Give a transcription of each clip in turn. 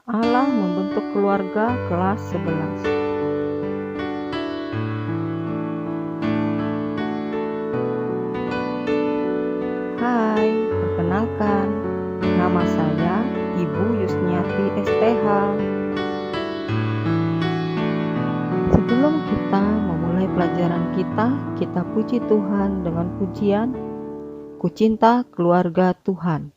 Allah membentuk keluarga kelas 11. Hai, perkenalkan, nama saya Ibu Yusniati STH. Sebelum kita memulai pelajaran kita puji Tuhan dengan pujian, Ku cinta keluarga Tuhan.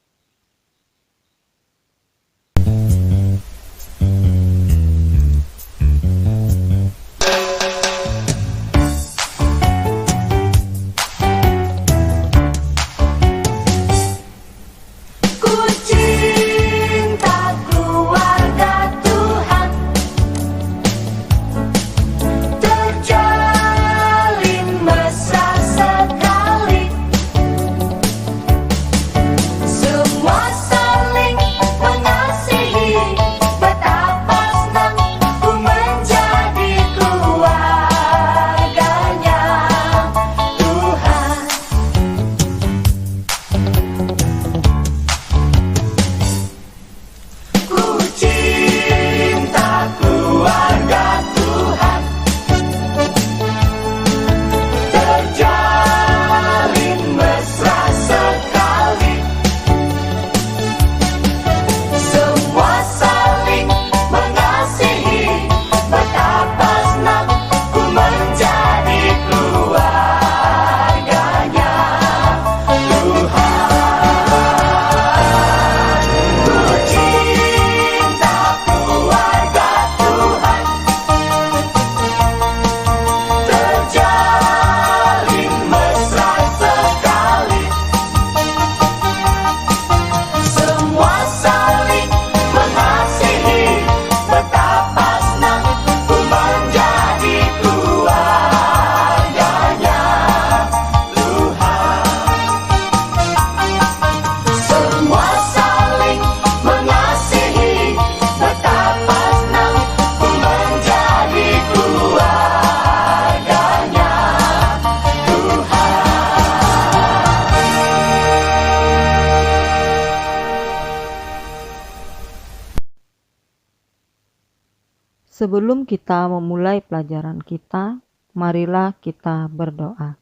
Sebelum kita memulai pelajaran kita, marilah kita berdoa.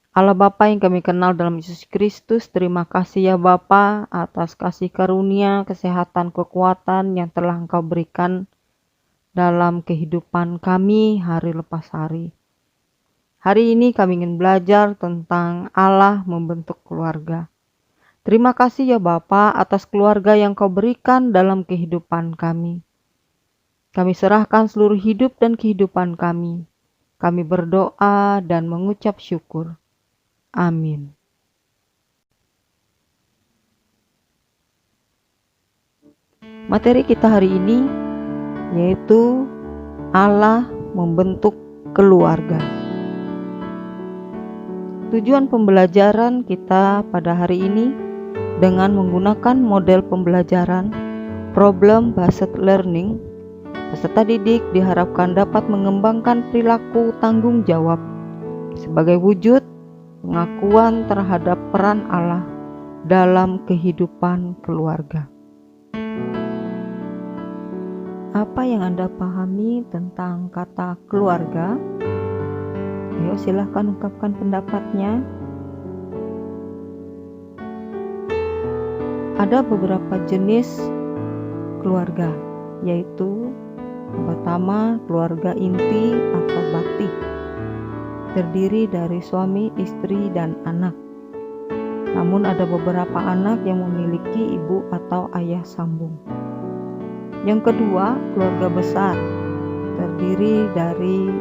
Allah Bapa yang kami kenal dalam Yesus Kristus, terima kasih ya Bapa atas kasih karunia, kesehatan, kekuatan yang telah Engkau berikan dalam kehidupan kami hari lepas hari. Hari ini kami ingin belajar tentang Allah membentuk keluarga. Terima kasih ya Bapa atas keluarga yang Kau berikan dalam kehidupan kami. Kami serahkan seluruh hidup dan kehidupan kami. Kami berdoa dan mengucap syukur. Amin. Materi kita hari ini yaitu Allah membentuk keluarga. Tujuan pembelajaran kita pada hari ini dengan menggunakan model pembelajaran problem-based learning. Peserta didik diharapkan dapat mengembangkan perilaku tanggung jawab sebagai wujud pengakuan terhadap peran Allah dalam kehidupan keluarga. Apa yang Anda pahami tentang kata keluarga? Ayo silahkan ungkapkan pendapatnya. Ada beberapa jenis keluarga, yaitu yang pertama, keluarga inti atau bati, terdiri dari suami, istri, dan anak. Namun ada beberapa anak yang memiliki ibu atau ayah sambung. Yang kedua, keluarga besar, terdiri dari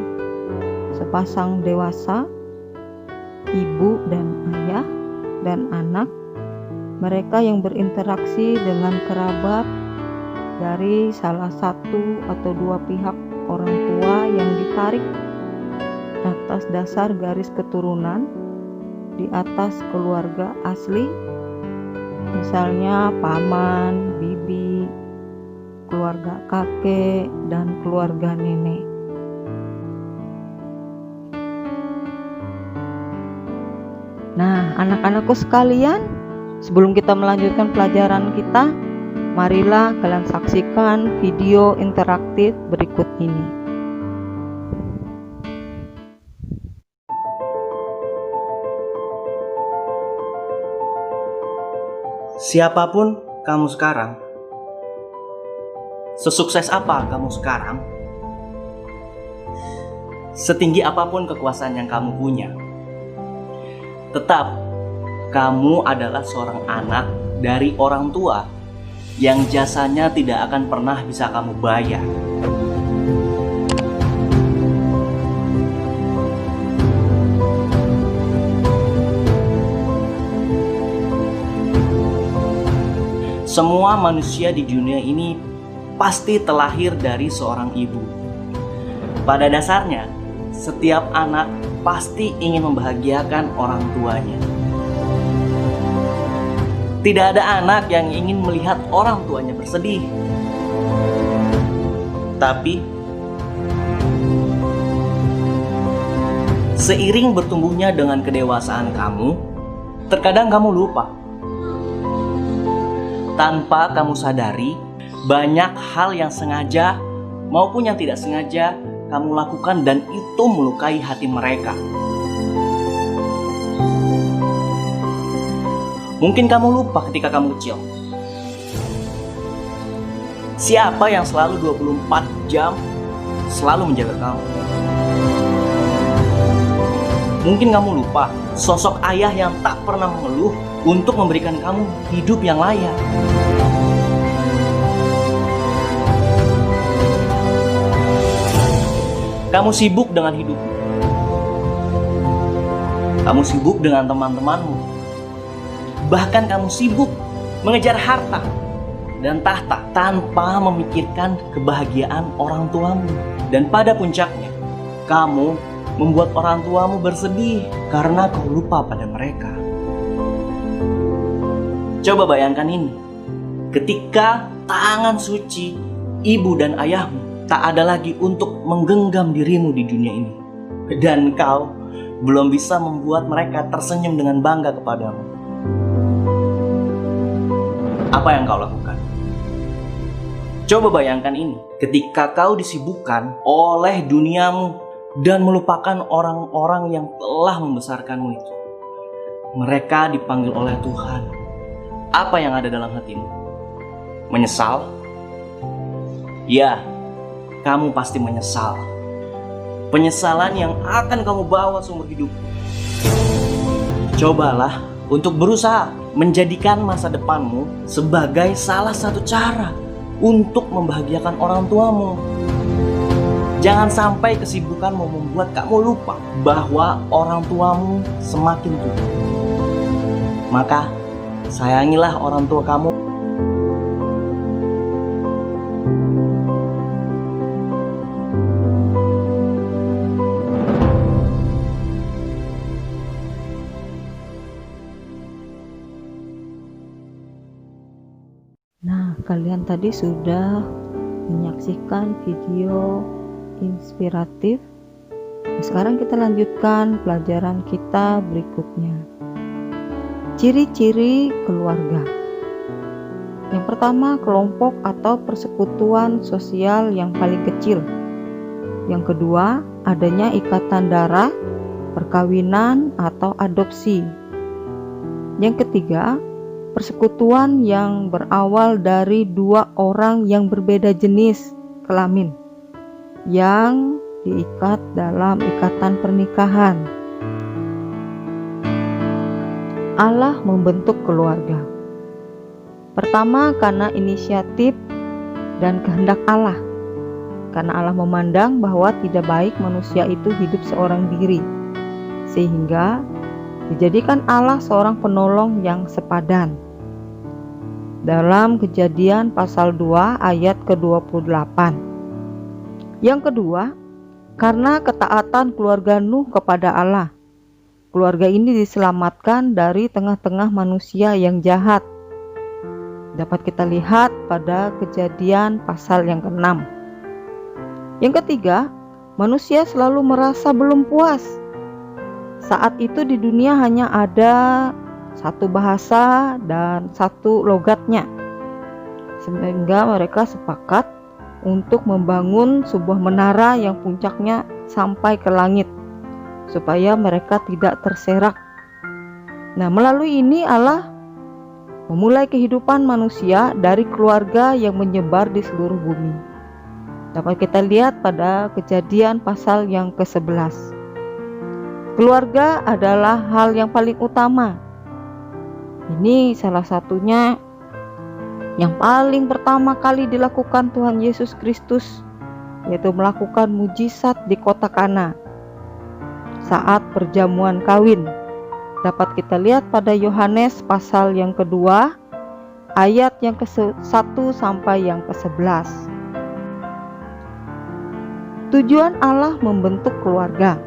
sepasang dewasa, ibu dan ayah, dan anak. Mereka yang berinteraksi dengan kerabat dari salah satu atau dua pihak orang tua yang ditarik atas dasar garis keturunan di atas keluarga asli, misalnya paman, bibi, keluarga kakek, dan keluarga nenek. Nah, anak-anakku sekalian, sebelum kita melanjutkan pelajaran kita, Marilah kalian saksikan video interaktif berikut ini. Siapapun kamu sekarang, sesukses apa kamu sekarang, setinggi apapun kekuasaan yang kamu punya, tetap kamu adalah seorang anak dari orang tua yang jasanya tidak akan pernah bisa kamu bayar. Semua manusia di dunia ini pasti terlahir dari seorang ibu. Pada dasarnya, setiap anak pasti ingin membahagiakan orang tuanya. Tidak ada anak yang ingin melihat orang tuanya bersedih. Tapi, seiring bertumbuhnya dengan kedewasaan kamu, terkadang kamu lupa. Tanpa kamu sadari, banyak hal yang sengaja maupun yang tidak sengaja kamu lakukan dan itu melukai hati mereka. Mungkin kamu lupa ketika kamu kecil. Siapa yang selalu 24 jam selalu menjaga kamu? Mungkin kamu lupa sosok ayah yang tak pernah mengeluh untuk memberikan kamu hidup yang layak. Kamu sibuk dengan hidupmu. Kamu sibuk dengan teman-temanmu. Bahkan kamu sibuk mengejar harta dan tahta tanpa memikirkan kebahagiaan orang tuamu. Dan pada puncaknya, kamu membuat orang tuamu bersedih karena kau lupa pada mereka. Coba bayangkan ini, ketika tangan suci ibu dan ayahmu tak ada lagi untuk menggenggam dirimu di dunia ini, dan kau belum bisa membuat mereka tersenyum dengan bangga kepadamu. Apa yang kau lakukan? Coba bayangkan ini, ketika kau disibukkan oleh duniamu dan melupakan orang-orang yang telah membesarkanmu itu. Mereka dipanggil oleh Tuhan. Apa yang ada dalam hatimu? Menyesal? Ya, kamu pasti menyesal. Penyesalan yang akan kamu bawa seumur hidup. Cobalah untuk berusaha menjadikan masa depanmu sebagai salah satu cara untuk membahagiakan orang tuamu. Jangan sampai kesibukanmu membuat kamu lupa bahwa orang tuamu semakin tua. Maka, sayangilah orang tua kamu. Nah, kalian tadi sudah menyaksikan video inspiratif. Sekarang kita lanjutkan pelajaran kita berikutnya. Ciri-ciri keluarga. Yang pertama, kelompok atau persekutuan sosial yang paling kecil. Yang kedua, adanya ikatan darah, perkawinan atau adopsi. Yang ketiga, persekutuan yang berawal dari dua orang yang berbeda jenis kelamin yang diikat dalam ikatan pernikahan. Allah membentuk keluarga. Pertama, karena inisiatif dan kehendak Allah. Karena Allah memandang bahwa tidak baik manusia itu hidup seorang diri, sehingga dijadikan Allah seorang penolong yang sepadan. Dalam Kejadian pasal 2 ayat ke-28. Yang kedua, karena ketaatan keluarga Nuh kepada Allah. Keluarga ini diselamatkan dari tengah-tengah manusia yang jahat. Dapat kita lihat pada Kejadian pasal yang ke-6. Yang ketiga, manusia selalu merasa belum puas. Saat itu di dunia hanya ada satu bahasa dan satu logatnya. sehingga mereka sepakat untuk membangun sebuah menara yang puncaknya sampai ke langit supaya mereka tidak terserak. Nah, melalui ini Allah memulai kehidupan manusia dari keluarga yang menyebar di seluruh bumi. Dapat kita lihat pada Kejadian pasal yang ke-11. Keluarga adalah hal yang paling utama. Ini salah satunya yang paling pertama kali dilakukan Tuhan Yesus Kristus, yaitu melakukan mujizat di kota Kana saat perjamuan kawin. Dapat kita lihat pada Yohanes pasal yang kedua, ayat yang ke-1 sampai yang ke-11. Tujuan Allah membentuk keluarga.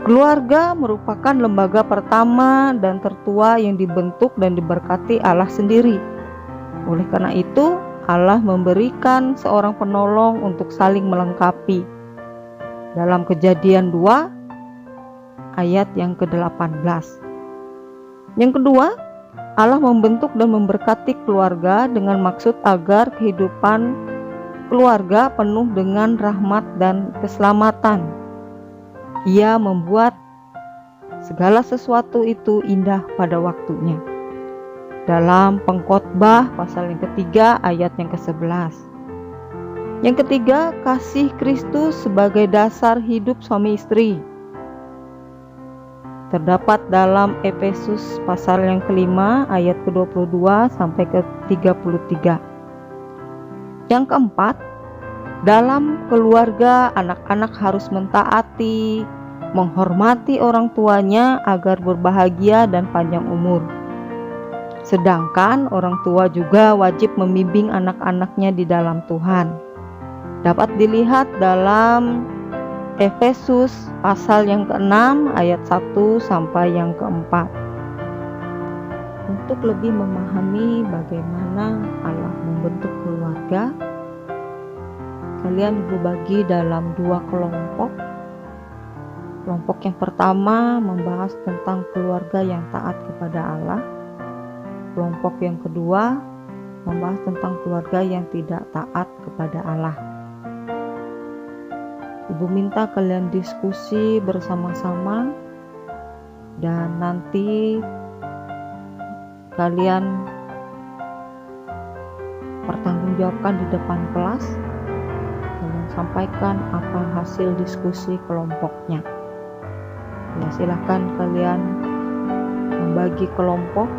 Keluarga merupakan lembaga pertama dan tertua yang dibentuk dan diberkati Allah sendiri. Oleh karena itu, Allah memberikan seorang penolong untuk saling melengkapi. Dalam Kejadian 2 ayat yang ke-18. Yang kedua, Allah membentuk dan memberkati keluarga dengan maksud agar kehidupan keluarga penuh dengan rahmat dan keselamatan. Ia membuat segala sesuatu itu indah pada waktunya. Dalam Pengkhotbah pasal yang ketiga ayat yang ke-11. Yang ketiga, kasih Kristus sebagai dasar hidup suami istri. Terdapat dalam Efesus pasal yang kelima ayat ke-22 sampai ke-33. Yang keempat, dalam keluarga anak-anak harus mentaati, menghormati orang tuanya agar berbahagia dan panjang umur. Sedangkan orang tua juga wajib membimbing anak-anaknya di dalam Tuhan. Dapat dilihat dalam Efesus pasal yang ke-6 ayat 1 sampai yang ke-4. Untuk lebih memahami bagaimana Allah membentuk keluarga, kalian dibagi dalam 2 kelompok. Kelompok yang pertama membahas tentang keluarga yang taat kepada Allah. Kelompok yang kedua membahas tentang keluarga yang tidak taat kepada Allah. Ibu minta kalian diskusi bersama-sama dan nanti kalian pertanggungjawabkan di depan kelas. Kalian sampaikan apa hasil diskusi kelompoknya. Ya, silahkan kalian membagi kelompok.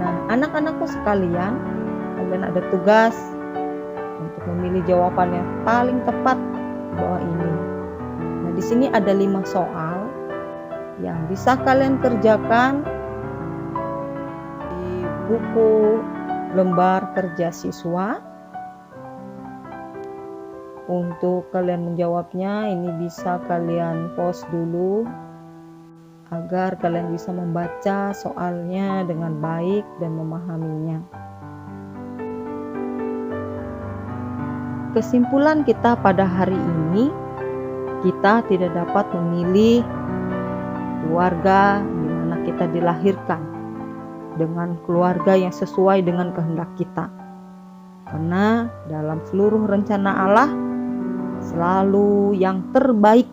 Nah, anak-anakku sekalian, kalian ada tugas untuk memilih jawaban yang paling tepat di bawah ini. Nah, di sini ada 5 soal yang bisa kalian kerjakan di buku lembar kerja siswa. Untuk kalian menjawabnya, ini bisa kalian pause dulu agar kalian bisa membaca soalnya dengan baik dan memahaminya. Kesimpulan kita pada hari ini, kita tidak dapat memilih keluarga di mana kita dilahirkan dengan keluarga yang sesuai dengan kehendak kita. Karena dalam seluruh rencana Allah selalu yang terbaik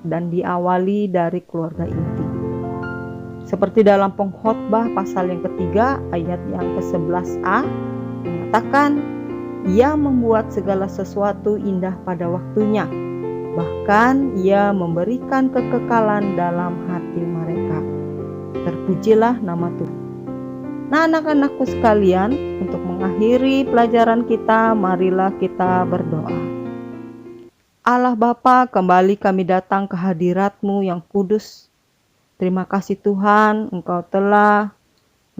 dan diawali dari keluarga inti. Seperti dalam Pengkhotbah pasal yang ketiga ayat yang ke-11a mengatakan, Ia membuat segala sesuatu indah pada waktunya. Bahkan Ia memberikan kekekalan dalam hati mereka. Terpujilah nama Tuhan. Nah, anak-anakku sekalian, untuk mengakhiri pelajaran kita, marilah kita berdoa. Allah Bapa, kembali kami datang ke hadirat-Mu yang kudus. Terima kasih Tuhan, Engkau telah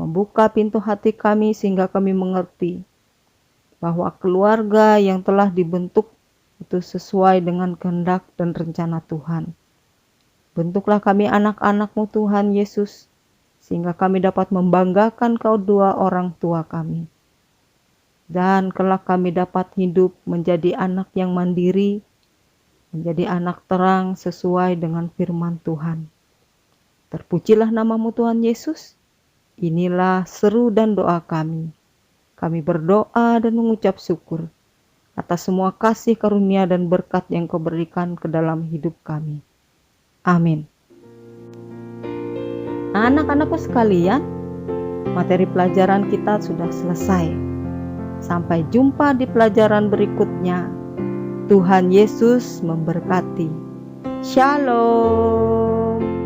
membuka pintu hati kami sehingga kami mengerti bahwa keluarga yang telah dibentuk itu sesuai dengan kehendak dan rencana Tuhan. Bentuklah kami anak-anak-Mu Tuhan Yesus, sehingga kami dapat membanggakan kedua orang tua kami. Dan kelak kami dapat hidup menjadi anak yang mandiri, menjadi anak terang sesuai dengan firman Tuhan. Terpujilah namamu Tuhan Yesus. Inilah seru dan doa kami. Kami berdoa dan mengucap syukur atas semua kasih karunia dan berkat yang Kau berikan ke dalam hidup kami. Amin. Nah, anak-anakku sekalian, materi pelajaran kita sudah selesai. Sampai jumpa di pelajaran berikutnya. Tuhan Yesus memberkati. Shalom.